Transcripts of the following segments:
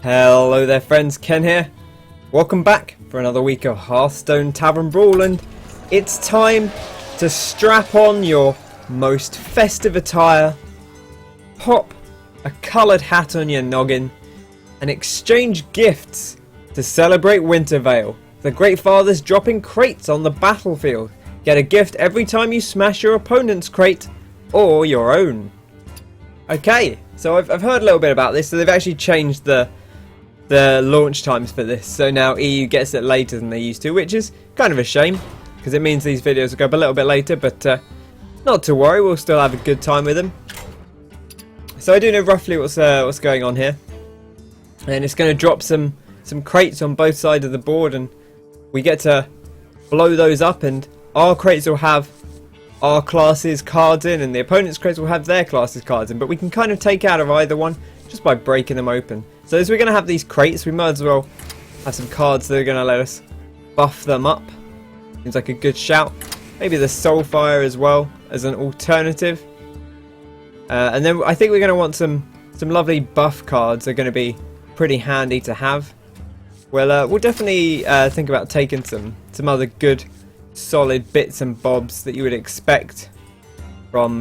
Hello there friends, Ken here. Welcome back for another week of Hearthstone Tavern Brawl, and it's time to strap on your most festive attire, pop a coloured hat on your noggin, and exchange gifts to celebrate Wintervale. The Great Father's dropping crates on the battlefield. Get a gift every time you smash your opponent's crate or your own. Okay, so I've heard a little bit about this. So they've actually changed the launch times for this, so now EU gets it later than they used to, which is kind of a shame because it means these videos will go up a little bit later, but not to worry, we'll still have a good time with them. So I do know roughly what's going on here, and it's going to drop some crates on both sides of the board, and we get to blow those up, and our crates will have our class's cards in, and the opponent's crates will have their class's cards in, but we can kind of take out of either one just by breaking them open. So as we're going to have these crates, we might as well have some cards that are going to let us buff them up. Seems like a good shout. Maybe the Soulfire as well as an alternative. And then I think we're going to want some lovely buff cards. They're going to be pretty handy to have. Well, we'll definitely think about taking some other good solid bits and bobs that you would expect from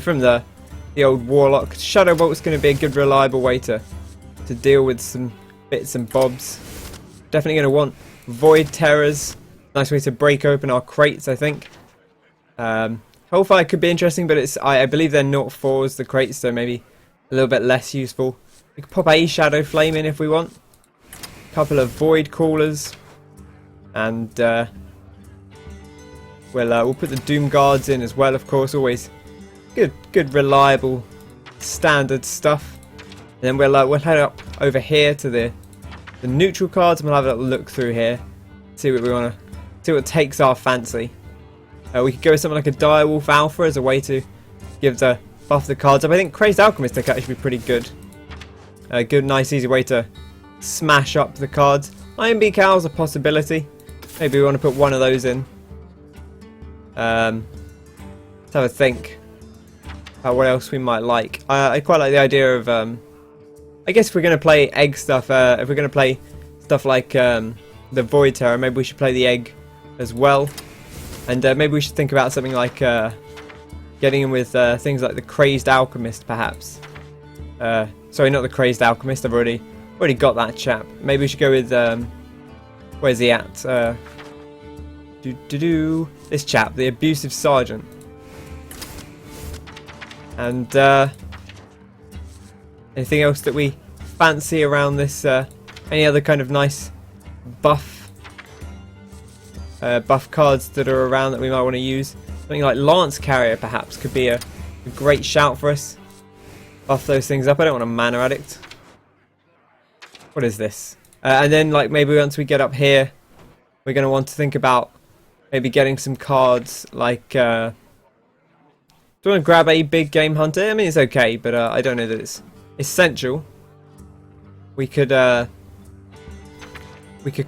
from the old Warlock. Shadow Bolt's going to be a good reliable way to deal with some bits and bobs. Definitely going to want Void Terrors. Nice way to break open our crates, I think. Hellfire could be interesting, but I believe they're 0-4s, the crates, so maybe a little bit less useful. We could pop a Shadow Flame in if we want. A couple of Void Callers. And we'll put the Doom Guards in as well, of course. Always good reliable standard stuff. And then we'll head up over here to the neutral cards, and we'll have a little look through here, see what we want to see, what takes our fancy. We could go with something like a Direwolf Alpha as a way to buff the cards up. I think Crazed Alchemist could actually be pretty good. A good, nice, easy way to smash up the cards. Iron Beak Owl's a possibility. Maybe we want to put one of those in. Let's have a think about what else we might like. I quite like the idea of, I guess if we're going to play egg stuff, if we're going to play stuff like the Void Terror, maybe we should play the egg as well. And maybe we should think about something like getting in with things like the Crazed Alchemist, perhaps. Sorry, not the Crazed Alchemist. I've already got that chap. Maybe we should go with where's he at? This chap, the Abusive Sergeant. And anything else that we fancy around this? Any other kind of nice buff cards that are around that we might want to use? Something like Lance Carrier perhaps could be a great shout for us. Buff those things up. I don't want a Mana Addict. What is this? And then like maybe once we get up here, we're going to want to think about maybe getting some cards like do you want to grab a Big Game Hunter? I mean, it's okay, but I don't know that it's essential. We could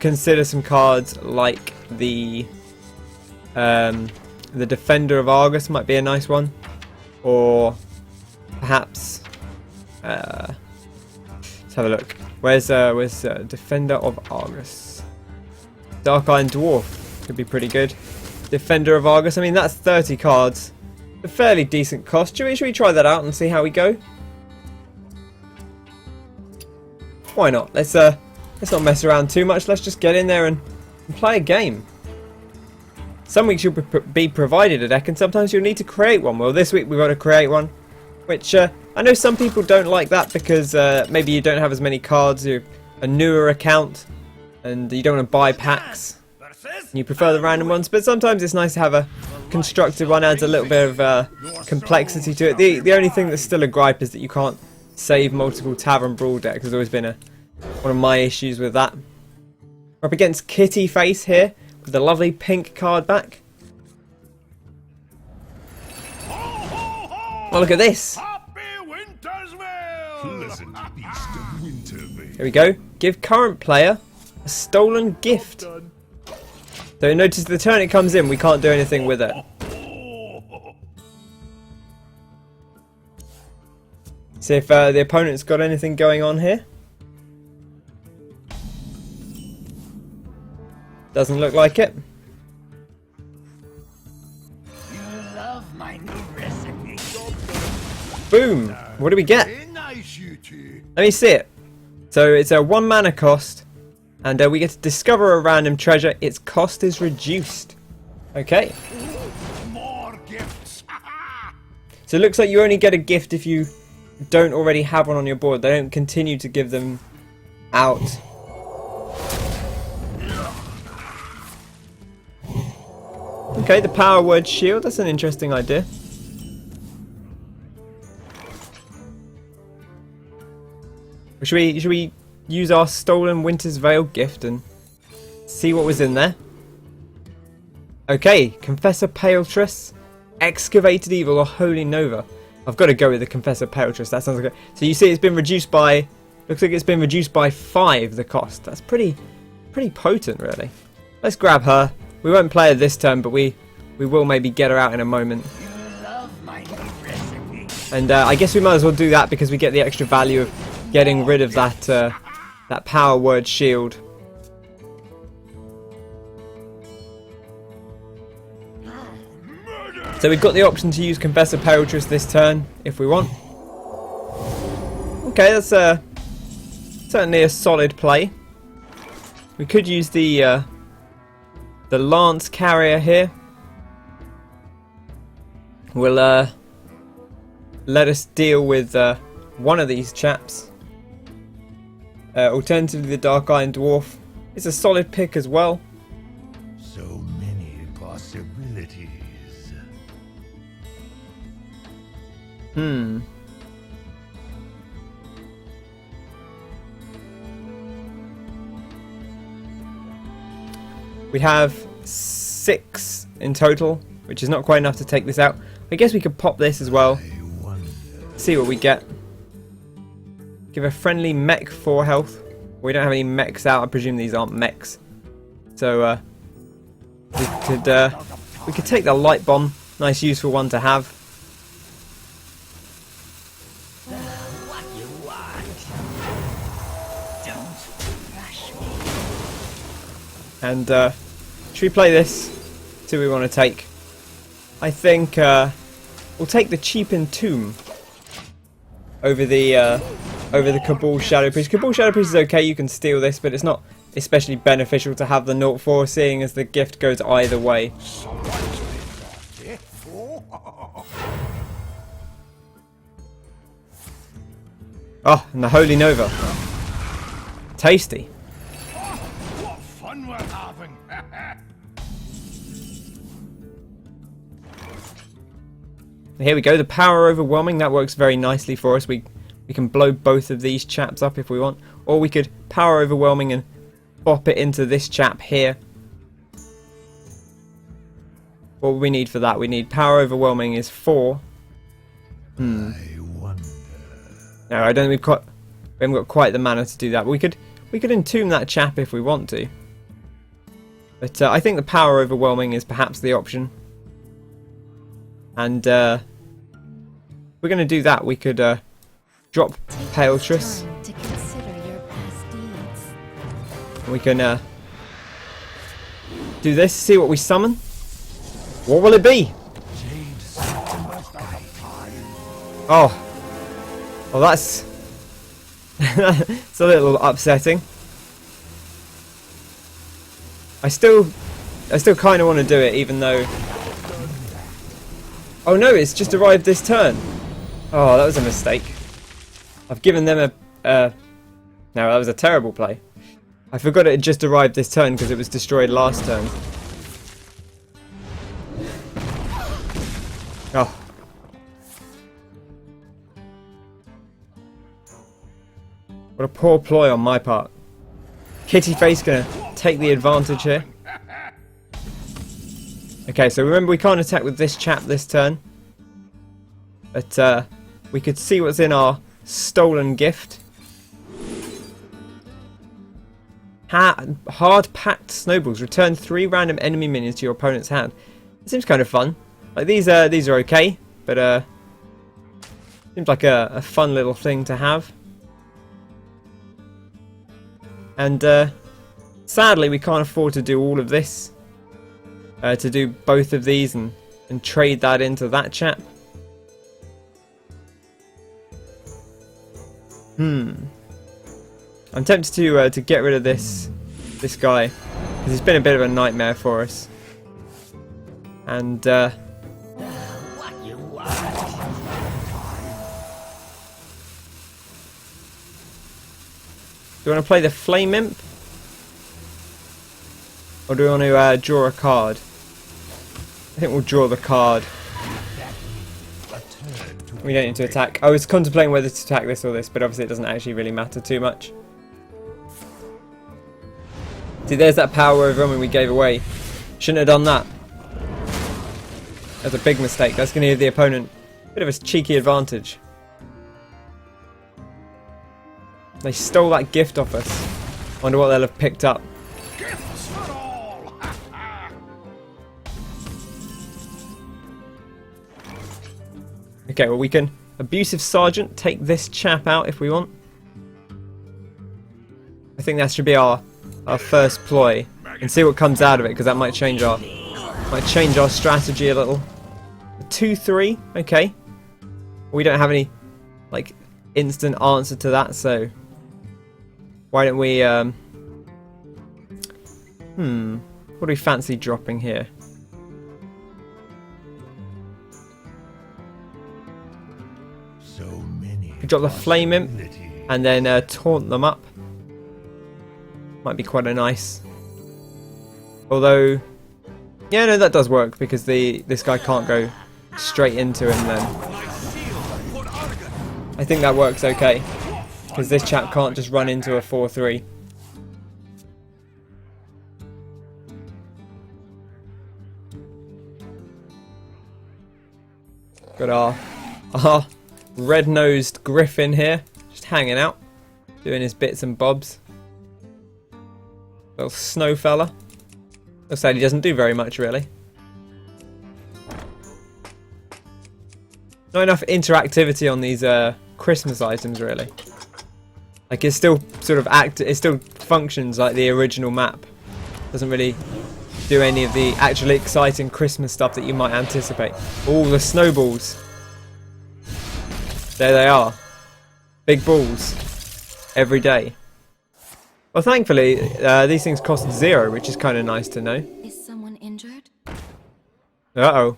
consider some cards like the Defender of Argus might be a nice one, or perhaps let's have a look. Where's Defender of Argus? Dark Iron Dwarf could be pretty good. Defender of Argus. I mean, that's 30 cards. A fairly decent cost. Should we try that out and see how we go? Why not? Let's not mess around too much. Let's just get in there and play a game. Some weeks you'll be provided a deck, and sometimes you'll need to create one. Well, this week we've got to create one, which I know some people don't like that because maybe you don't have as many cards. You're a newer account, and you don't want to buy packs. And you prefer the random ones, but sometimes it's nice to have a constructed one. Adds a little bit of complexity to it. The only thing that's still a gripe is that you can't save multiple Tavern Brawl decks. There's always been one of my issues with that. We're up against Kitty Face here with the lovely pink card back. Oh, look at this! There we go. Give current player a stolen gift. So notice the turn it comes in, we can't do anything with it. See if the opponent's got anything going on here. Doesn't look like it. You love my new recipe. Boom! What do we get? Nice, you two. Let me see it. So it's a 1 mana cost, and we get to discover a random treasure. Its cost is reduced. Okay. More gifts. So it looks like you only get a gift if you don't already have one on your board. They don't continue to give them out. Okay, the power word shield. That's an interesting idea. Should we use our stolen Winter's Veil gift and see what was in there? Okay, Confessor Paletress, Excavated Evil, or Holy Nova. I've got to go with the Confessor Paletress. That sounds like a... So you see, it's been reduced by... Looks like it's been reduced by 5. The cost. That's pretty potent, really. Let's grab her. We won't play her this turn, but we will maybe get her out in a moment. You love my new recipe. And I guess we might as well do that because we get the extra value of getting rid of that that power word shield. So we've got the option to use Confessor Paletress this turn if we want. Okay, that's certainly a solid play. We could use the Lance Carrier here. Will let us deal with one of these chaps. Alternatively, the Dark Iron Dwarf is a solid pick as well. So many possibilities. We have 6 in total, which is not quite enough to take this out. I guess we could pop this as well. See what we get. Give a friendly mech 4 health. We don't have any mechs out. I presume these aren't mechs. So we could take the light bomb. Nice, useful one to have. What you want? Don't rush me. And should we play this? See what we want to take. I think we'll take the cheapened tomb over the Cabal Shadow Priest. Cabal Shadow Priest is okay, you can steal this, but it's not especially beneficial to have the 0-4, seeing as the gift goes either way. Oh, and the Holy Nova. Tasty. What fun we're having. Here we go, the Power Overwhelming. That works very nicely for us. We can blow both of these chaps up if we want. Or we could Power Overwhelming and bop it into this chap here. What we need for that? We need Power Overwhelming is 4. No, I don't think we haven't got quite the mana to do that. But we could entomb that chap if we want to. But I think the Power Overwhelming is perhaps the option. And if we're going to do that, we could drop Paletress. We can do this, see what we summon. What will it be? Oh, well, that's it's a little upsetting. I still kind of want to do it, even though. Oh no, it's just arrived this turn. Oh, that was a mistake. I've given them a. No, that was a terrible play. I forgot it had just arrived this turn because it was destroyed last turn. Oh. What a poor ploy on my part. Kitty Face gonna take the advantage here. Okay, so remember we can't attack with this chap this turn. But we could see what's in our stolen gift. Hard packed snowballs. Return 3 random enemy minions to your opponent's hand. It seems kind of fun. Like these are okay, but seems like a fun little thing to have. And Sadly, we can't afford to do all of this. To do both of these and trade that into that chap. I'm tempted to get rid of this guy, because he's been a bit of a nightmare for us. And What you want? do we want to play the Flame Imp? Or do we want to draw a card? I think we'll draw the card. We don't need to attack. I was contemplating whether to attack this or this, but obviously it doesn't actually really matter too much. See, there's that power overwhelming we gave away. Shouldn't have done that. That's a big mistake. That's going to give the opponent a bit of a cheeky advantage. They stole that gift off us. Wonder what they'll have picked up. Gifts for all! Okay, well we can Abusive Sergeant take this chap out if we want. I think that should be our first ploy, and see what comes out of it, because that might change our strategy a little. 2-3, okay. We don't have any like instant answer to that, so why don't we what do we fancy dropping here? So many. We drop the Flame Imp and then taunt them up. Might be quite a nice. Although, yeah, no, that does work, because this guy can't go straight into him then. I think that works okay, because this chap can't just run into a 4-3. Got our red-nosed griffin here, just hanging out, doing his bits and bobs. Little snow fella. Looks like he doesn't do very much, really. Not enough interactivity on these Christmas items, really. Like, it still sort of it still functions like the original map. Doesn't really do any of the actually exciting Christmas stuff that you might anticipate. All the snowballs. There they are. Big balls. Every day. Well, thankfully, these things cost 0, which is kind of nice to know. Is someone injured? Uh-oh.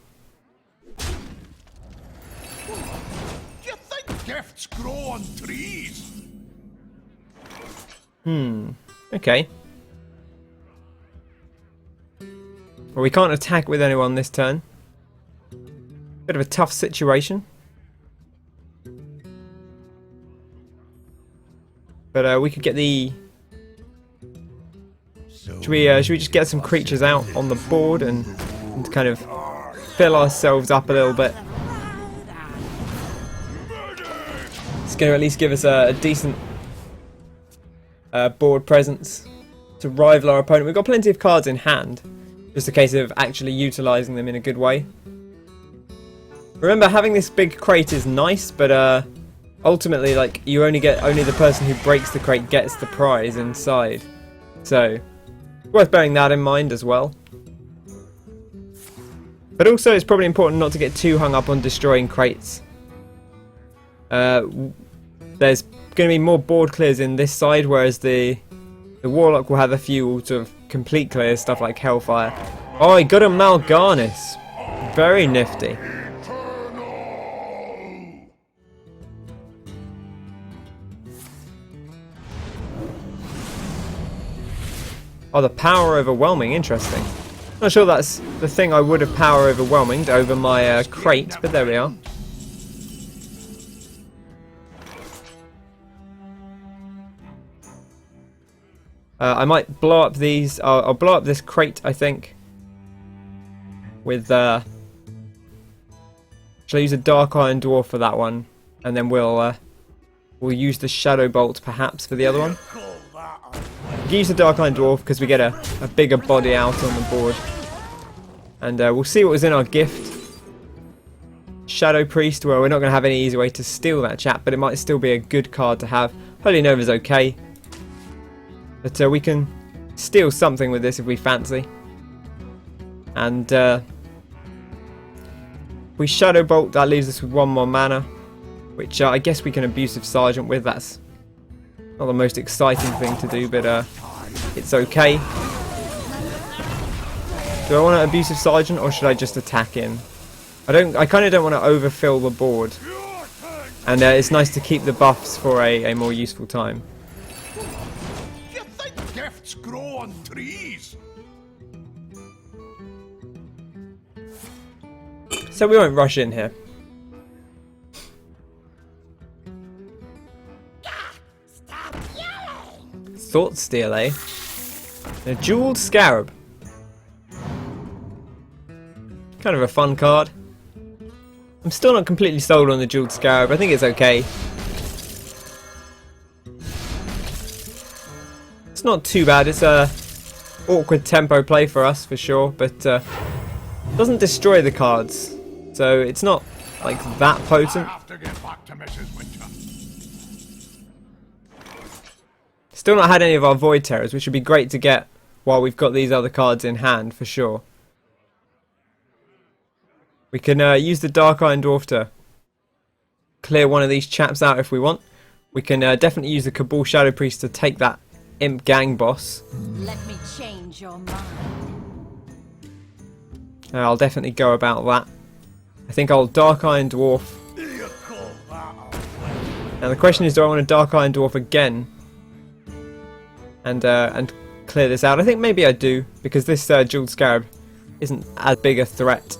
You think gifts grow on trees? Okay. Well, we can't attack with anyone this turn. Bit of a tough situation. But we could get the... Should we just get some creatures out on the board and kind of fill ourselves up a little bit? It's going to at least give us a decent board presence to rival our opponent. We've got plenty of cards in hand. Just a case of actually utilising them in a good way. Remember, having this big crate is nice, but ultimately, like, you only the person who breaks the crate gets the prize inside. So, worth bearing that in mind as well. But also, it's probably important not to get too hung up on destroying crates. There's going to be more board clears in this side, whereas the Warlock will have a few sort of complete clears, stuff like Hellfire. Oh, he got a Mal'Ganis. Very nifty. Oh, the power overwhelming, interesting. Not sure that's the thing I would have power overwhelming over my crate, but there we are. I might blow up these. I'll blow up this crate, I think. With shall I use a Dark Iron Dwarf for that one, and then we'll use the Shadow Bolt perhaps for the other one. Use the Dark Iron Dwarf because we get a bigger body out on the board. And we'll see what was in our gift. Shadow Priest, well, we're not going to have any easy way to steal that chap, but it might still be a good card to have. Holy Nova's okay. But we can steal something with this if we fancy. And we Shadow Bolt, that leaves us with 1 more mana, which I guess we can Abusive Sergeant with. That's not the most exciting thing to do, but it's okay. Do I want to Abusive Sergeant, or should I just attack in? I kind of don't want to overfill the board, and it's nice to keep the buffs for a more useful time. You think gifts grow on trees? So we won't rush in here. Thought Steal, eh? A Jeweled Scarab. Kind of a fun card. I'm still not completely sold on the Jeweled Scarab. I think it's okay. It's not too bad. It's a awkward tempo play for us for sure, but doesn't destroy the cards, so it's not like that potent. I have to get back to Mrs. Winter. Still not had any of our Void Terrors, which would be great to get while we've got these other cards in hand for sure. We can use the Dark Iron Dwarf to clear one of these chaps out if we want. We can definitely use the Cabal Shadow Priest to take that Imp Gang boss. Let me change your mind. I'll definitely go about that. I think I'll Dark Iron Dwarf. Now the question is, do I want to Dark Iron Dwarf again? And clear this out? I think maybe I do, because this Jeweled Scarab isn't as big a threat.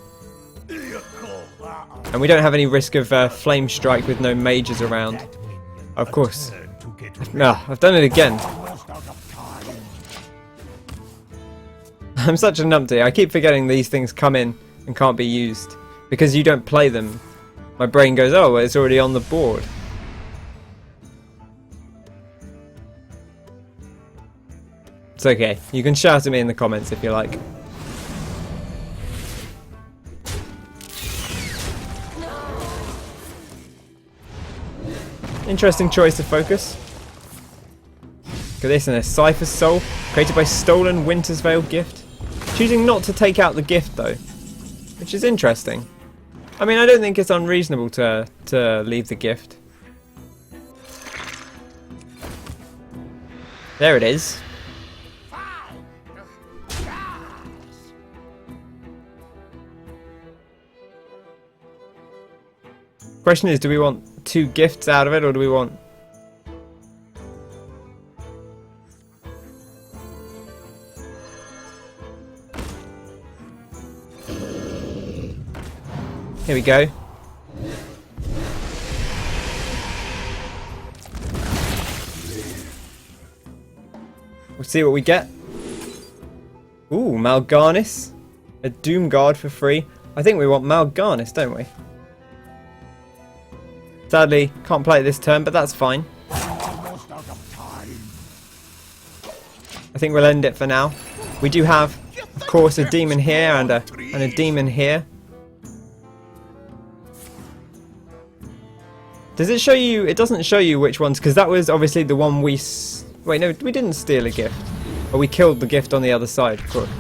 And we don't have any risk of Flame Strike with no mages around. Of course. No, I've done it again. I'm such a numpty. I keep forgetting these things come in and can't be used. Because you don't play them. My brain goes, oh, well, it's already on the board. It's okay. You can shout at me in the comments if you like. Interesting choice of focus. Look at this, and a Cypher's Soul, created by Stolen Winter's Veil gift. Choosing not to take out the gift though, which is interesting. I mean, I don't think it's unreasonable to leave the gift. There it is. Question is, do we want 2 gifts out of it, or do we want... Here we go. We'll see what we get. Ooh, Mal'Ganis. A Doom Guard for free. I think we want Mal'Ganis, don't we? Sadly, can't play it this turn, but that's fine. I think we'll end it for now. We do have, of course, a demon here and a demon here. Does it show you? It doesn't show you which ones, because that was obviously the one we... Wait, no, we didn't steal a gift. Or we killed the gift on the other side, of course.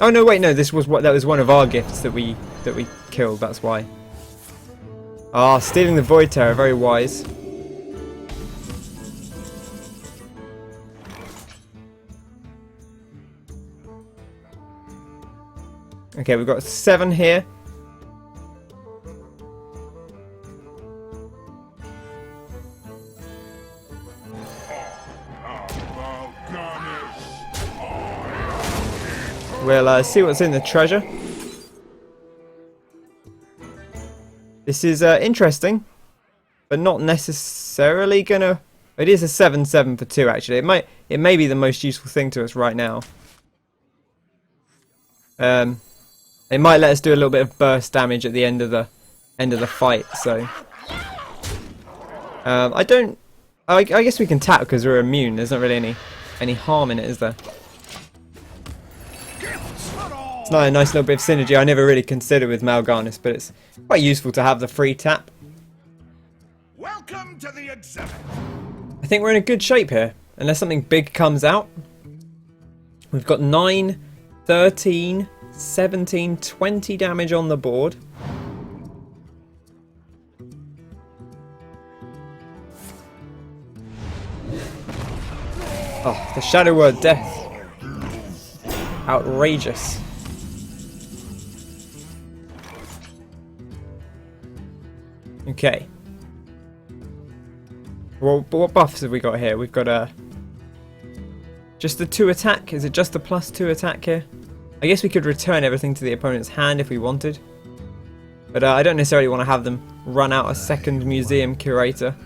Oh no, wait, no, this was that was one of our gifts that we killed, that's why. Ah, stealing the Void Terror, very wise. Okay, we've got 7 here. We'll see what's in the treasure. This is interesting, but not necessarily gonna... It is a 7/7 for 2 actually. It may be the most useful thing to us right now. It might let us do a little bit of burst damage at the end of the fight. So I guess we can tap because we're immune. There's not really any harm in it, is there? It's not a nice little bit of synergy I never really considered with Mal'Ganis, but it's quite useful to have the free tap. Welcome to the exhibit. I think we're in a good shape here, unless something big comes out. We've got 9, 13, 17, 20 damage on the board. Oh, the shadow word death. Outrageous. Okay. Well, what buffs have we got here? We've got just the 2 attack. Is it just the +2 attack here? I guess we could return everything to the opponent's hand if we wanted. But I don't necessarily want to have them run out a second museum curator.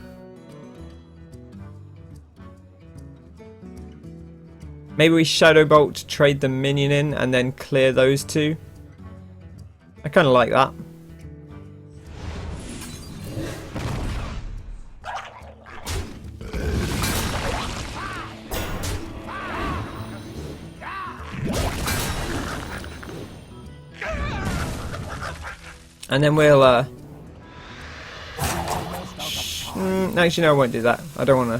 Maybe we Shadow Bolt, trade the minion in, and then clear those 2. I kind of like that. And then we'll, actually no, I won't do that. I don't want a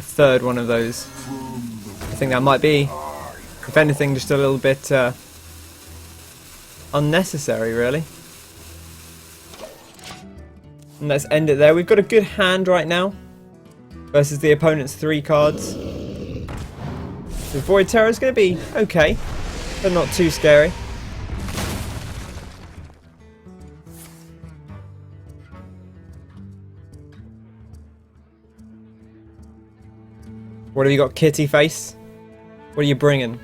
third one of those. I think that might be, if anything, just a little bit unnecessary, really. And let's end it there. We've got a good hand right now versus the opponent's 3 cards. The Void Terror is going to be okay, but not too scary. What have you got, Kitty Face? What are you bringing?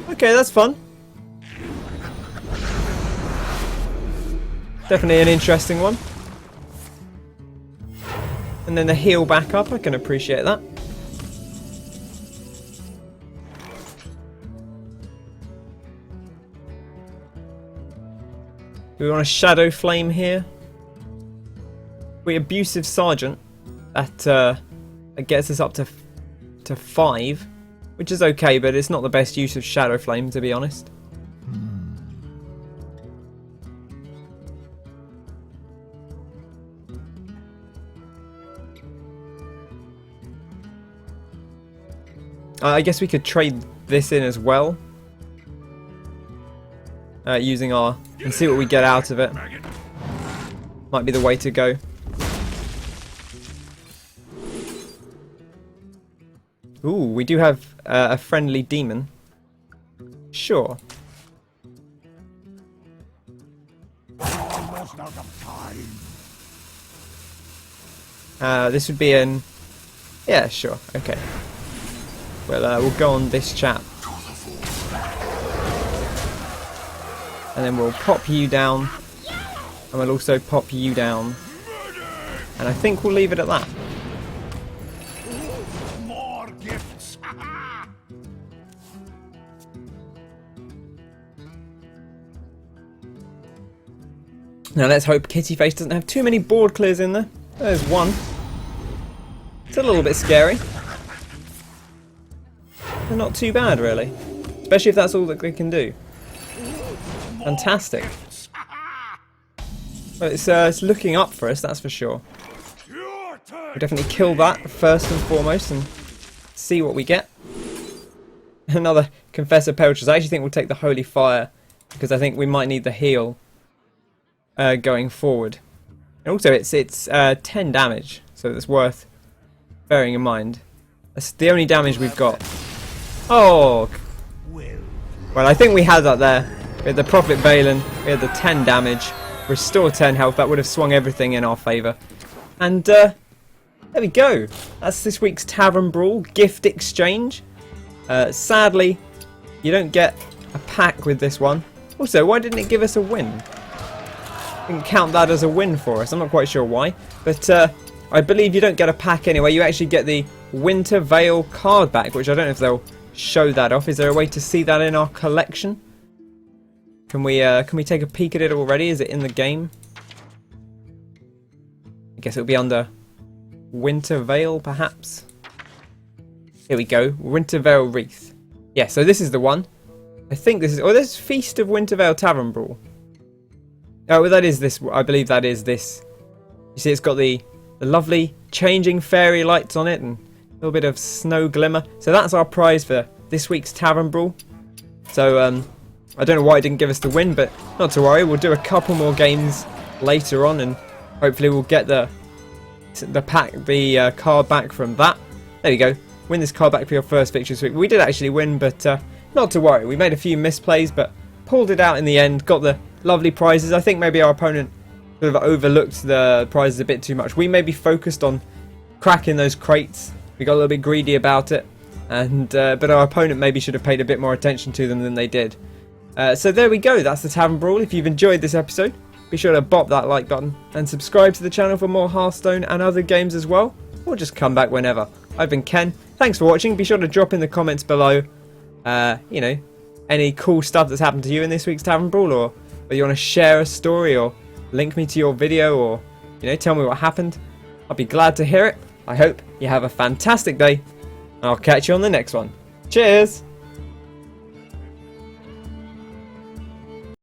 Okay, that's fun. Definitely an interesting one. And then the heal back up, I can appreciate that. Do we want a Shadow Flame here? We Abusive Sergeant. That gets us up to 5, which is okay, but it's not the best use of Shadow Flame, to be honest. I guess we could trade this in as well, using our, and see what we get out of it. Might be the way to go. Ooh, we do have a friendly demon. Sure. Almost out of time. This would be an... Yeah, sure. Okay. Well, we'll go on this chap. And then we'll pop you down. And we'll also pop you down. And I think we'll leave it at that. More gifts. Now let's hope Kitty Face doesn't have too many board clears in there. There's one. It's a little bit scary. But not too bad, really. Especially if that's all that they can do. Fantastic. Well, it's looking up for us, that's for sure. We'll definitely kill that first and foremost and see what we get. Another Confessor Pelters. I actually think we'll take the Holy Fire because I think we might need the heal going forward. And also it's 10 damage, so that's worth bearing in mind. That's the only damage we've got. Oh! Well, I think we had that there. We had the Prophet Balin, we had the 10 damage, restore 10 health, that would have swung everything in our favour. And there we go. That's this week's Tavern Brawl gift exchange. Sadly, you don't get a pack with this one. Also, why didn't it give us a win? Didn't count that as a win for us. I'm not quite sure why. But I believe you don't get a pack anyway. You actually get the Winter Veil card back, which I don't know if they'll show that off. Is there a way to see that in our collection? Can we take a peek at it already? Is it in the game? I guess it'll be under Winter Veil, perhaps. Here we go. Winter Veil Wreath. Yeah, so this is the one. I think this is... Oh, there's Feast of Winter Veil Tavern Brawl. Oh, well, that is this. I believe that is this. You see, it's got the lovely changing fairy lights on it and a little bit of snow glimmer. So that's our prize for this week's Tavern Brawl. So I don't know why it didn't give us the win, but not to worry. We'll do a couple more games later on, and hopefully we'll get the card back from that. There you go. Win this card back for your first victory this week. We did actually win, but not to worry. We made a few misplays, but pulled it out in the end. Got the lovely prizes. I think maybe our opponent sort of overlooked the prizes a bit too much. We maybe focused on cracking those crates. We got a little bit greedy about it, and but our opponent maybe should have paid a bit more attention to them than they did. So there we go. That's the Tavern Brawl. If you've enjoyed this episode, be sure to bop that like button and subscribe to the channel for more Hearthstone and other games as well, or just come back whenever. I've been Ken. Thanks for watching. Be sure to drop in the comments below, you know, any cool stuff that's happened to you in this week's Tavern Brawl, or whether you want to share a story or link me to your video, or, you know, tell me what happened. I'll be glad to hear it. I hope you have a fantastic day, and I'll catch you on the next one. Cheers!